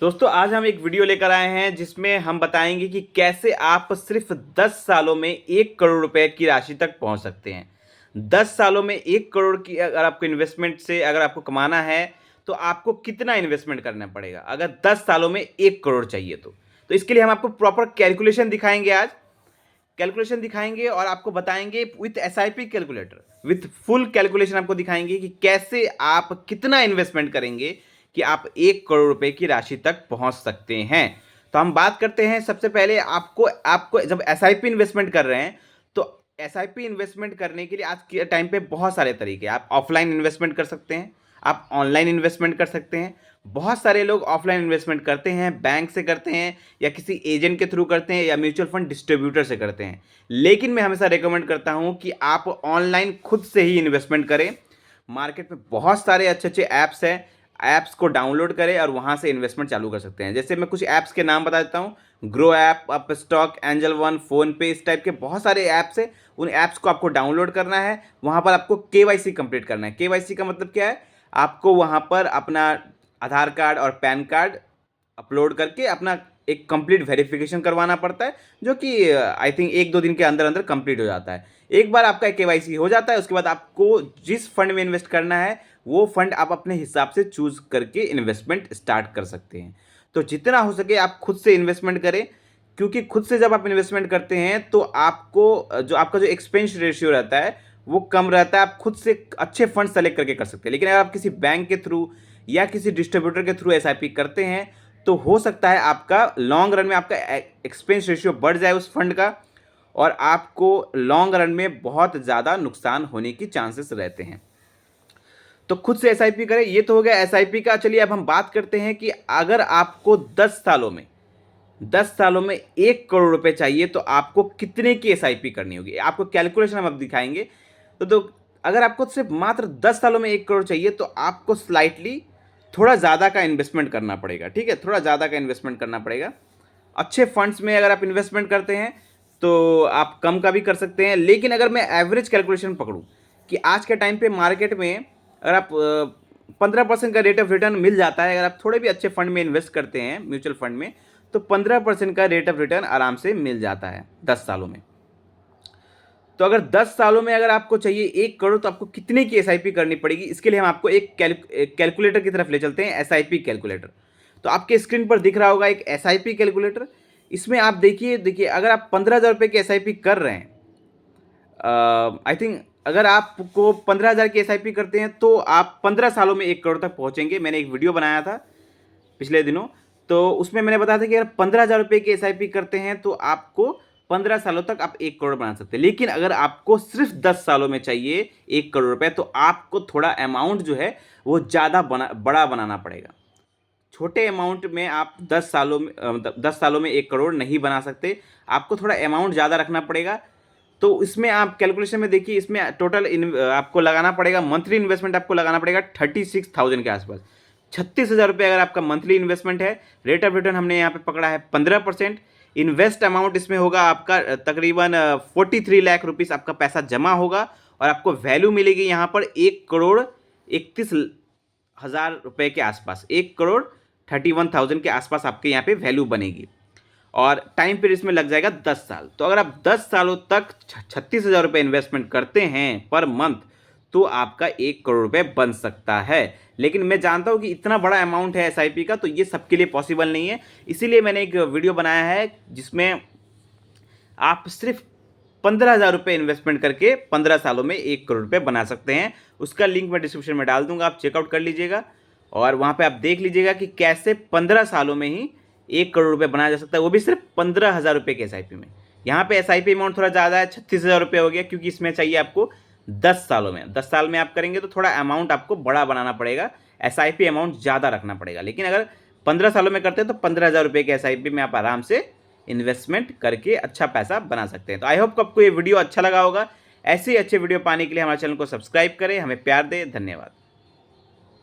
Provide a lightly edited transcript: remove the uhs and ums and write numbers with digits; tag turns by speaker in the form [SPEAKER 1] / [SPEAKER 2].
[SPEAKER 1] दोस्तों आज हम एक वीडियो लेकर आए हैं जिसमें हम बताएंगे कि कैसे आप सिर्फ 10 सालों में 1 करोड़ रुपए की राशि तक पहुंच सकते हैं। 10 सालों में 1 करोड़ की अगर आपको इन्वेस्टमेंट से अगर आपको कमाना है तो आपको कितना इन्वेस्टमेंट करना पड़ेगा अगर 10 सालों में 1 करोड़ चाहिए तो इसके लिए हम आपको प्रॉपर कैलकुलेशन दिखाएंगे। आज कैलकुलेशन दिखाएंगे और आपको बताएंगे with SIP calculator, with full calculation आपको दिखाएंगे कि कैसे आप कितना इन्वेस्टमेंट करेंगे कि आप 1 करोड़ रुपए की राशि तक पहुंच सकते हैं। तो हम बात करते हैं सबसे पहले आपको आपको जब एसआईपी इन्वेस्टमेंट कर रहे हैं तो एसआईपी इन्वेस्टमेंट करने के लिए आज के टाइम पे बहुत सारे तरीके हैं। आप ऑफलाइन इन्वेस्टमेंट कर सकते हैं, आप ऑनलाइन इन्वेस्टमेंट कर सकते हैं। बहुत सारे लोग ऑफलाइन इन्वेस्टमेंट करते हैं, बैंक से करते हैं या किसी एजेंट के थ्रू करते हैं या म्यूचुअल फंड डिस्ट्रीब्यूटर से करते हैं। लेकिन मैं हमेशा रिकमेंड करता हूं कि आप ऑनलाइन खुद से ही इन्वेस्टमेंट करें। मार्केट में बहुत सारे अच्छे अच्छे ऐप्स हैं, ऐप्स को डाउनलोड करें और वहां से इन्वेस्टमेंट चालू कर सकते हैं। जैसे मैं कुछ ऐप्स के नाम बता देता हूं, grow app, up stock, angel one, phone पे, इस टाइप के बहुत सारे ऐप्स हैं। उन ऐप्स को आपको डाउनलोड करना है, वहां पर आपको केवाईसी कंप्लीट करना है। केवाईसी का मतलब क्या है? आपको वहां पर अपना आधार कार्ड और पैन कार्ड अपलोड करके अपना एक कंप्लीट वेरिफिकेशन करवाना पड़ता है, जो कि आई थिंक 1-2 दिन के अंदर अंदर कंप्लीट हो जाता है। एक बार आपका केवाईसी हो जाता है, उसके बाद आपको जिस फंड में इन्वेस्ट करना है वो फंड आप अपने हिसाब से चूज करके इन्वेस्टमेंट स्टार्ट कर सकते हैं। तो जितना हो सके आप खुद से इन्वेस्टमेंट करें, क्योंकि खुद से जब आप इन्वेस्टमेंट करते हैं तो आपको जो आपका जो एक्सपेंस रेशियो रहता है वो कम रहता है। आप खुद से अच्छे फंड सेलेक्ट करके कर सकते हैं। लेकिन अगर आप किसी बैंक के थ्रू या किसी डिस्ट्रीब्यूटर के थ्रू एसआईपी करते हैं तो हो सकता है आपका लॉन्ग रन में आपका एक्सपेंस रेशियो बढ़ जाए उस फंड का, और आपको लॉन्ग रन में बहुत ज़्यादा नुकसान होने की चांसेस रहते हैं। तो खुद से एसआईपी करें। ये तो हो गया एसआईपी का। चलिए अब हम बात करते हैं कि अगर आपको 10 सालों में 1 करोड़ रुपए चाहिए तो आपको कितने की एसआईपी करनी होगी। आपको कैलकुलेशन हम अब दिखाएंगे। तो अगर आपको सिर्फ मात्र 10 सालों में 1 करोड़ चाहिए तो आपको स्लाइटली थोड़ा ज़्यादा का इन्वेस्टमेंट करना पड़ेगा। ठीक है, थोड़ा ज़्यादा का इन्वेस्टमेंट करना पड़ेगा। अच्छे फंड्स में अगर आप इन्वेस्टमेंट करते हैं तो आप कम का भी कर सकते हैं। लेकिन अगर मैं एवरेज कैलकुलेशन पकड़ूं कि आज के टाइम पे मार्केट में अगर आप 15% का रेट ऑफ रिटर्न मिल जाता है, अगर आप थोड़े भी अच्छे फंड में इन्वेस्ट करते हैं म्यूचुअल फंड में, तो 15% का रेट ऑफ रिटर्न आराम से मिल जाता है 10 सालों में। तो अगर 10 सालों में अगर आपको चाहिए 1 करोड़ तो आपको कितने की एसआईपी करनी पड़ेगी, इसके लिए हम आपको एक कैलकुलेटर की तरफ ले चलते हैं, एसआईपी कैलकुलेटर। तो आपके स्क्रीन पर दिख रहा होगा एक एसआईपी कैलकुलेटर। इसमें आप देखिए अगर आप 15,000 रुपये की एसआईपी कर रहे हैं, आई थिंक अगर आपको 15,000 की एसआईपी करते हैं तो आप 15 सालों में 1 करोड़ तक पहुंचेंगे। मैंने एक वीडियो बनाया था पिछले दिनों, तो उसमें मैंने बताया था कि अगर 15,000 रुपये की एसआईपी करते हैं तो आपको 15 सालों तक आप 1 करोड़ बना सकते हैं। लेकिन अगर आपको सिर्फ 10 सालों में चाहिए 1 करोड़ रुपए तो आपको थोड़ा अमाउंट जो है वो ज़्यादा बड़ा बनाना पड़ेगा। छोटे अमाउंट में आप 10 सालों में 1 करोड़ नहीं बना सकते, आपको थोड़ा अमाउंट ज़्यादा रखना पड़ेगा। तो इसमें आप कैलकुलेशन में देखिए, इसमें टोटल आपको लगाना पड़ेगा, मंथली इन्वेस्टमेंट आपको लगाना पड़ेगा 36,000 के आसपास। 36,000 रुपये अगर आपका मंथली इन्वेस्टमेंट है। रेट ऑफ रिटर्न हमने यहाँ पे पकड़ा है 15%। इन्वेस्ट अमाउंट इसमें होगा आपका तकरीबन 43 लाख रुपीस आपका पैसा जमा होगा, और आपको वैल्यू मिलेगी यहाँ पर 1,31,000 रुपये के आसपास। 1,31,000 के आसपास आपके यहाँ पे वैल्यू बनेगी, और टाइम पीरियड इसमें लग जाएगा 10 साल। तो अगर आप 10 सालों तक 36,000 रुपये इन्वेस्टमेंट करते हैं पर मंथ तो आपका 1 करोड़ रुपये बन सकता है। लेकिन मैं जानता हूं कि इतना बड़ा अमाउंट है एसआईपी का, तो ये सबके लिए पॉसिबल नहीं है। इसीलिए मैंने एक वीडियो बनाया है जिसमें आप सिर्फ 15,000 रुपये इन्वेस्टमेंट करके 15 सालों में 1 करोड़ रुपये बना सकते हैं। उसका लिंक मैं डिस्क्रिप्शन में डाल दूंगा, आप चेकआउट कर लीजिएगा और वहाँ पे आप देख लीजिएगा कि कैसे 15 सालों में ही 1 करोड़ रुपये बनाया जा सकता है, वो भी सिर्फ 15,000 रुपये के एसआईपी में। यहाँ पे एसआईपी अमाउंट थोड़ा ज़्यादा है, 36,000 रुपये हो गया, क्योंकि इसमें चाहिए आपको 10 सालों में। 10 साल में आप करेंगे तो थोड़ा अमाउंट आपको बड़ा बनाना पड़ेगा, एसआईपी अमाउंट ज़्यादा रखना पड़ेगा। लेकिन अगर 15 सालों में करते हैं तो 15,000 रुपये के एसआईपी में आप आराम से इन्वेस्टमेंट करके अच्छा पैसा बना सकते हैं। तो आई होप आपको ये वीडियो अच्छा लगा होगा। ऐसे ही अच्छे वीडियो पाने के लिए हमारे चैनल को सब्सक्राइब करें, हमें प्यार दें। धन्यवाद।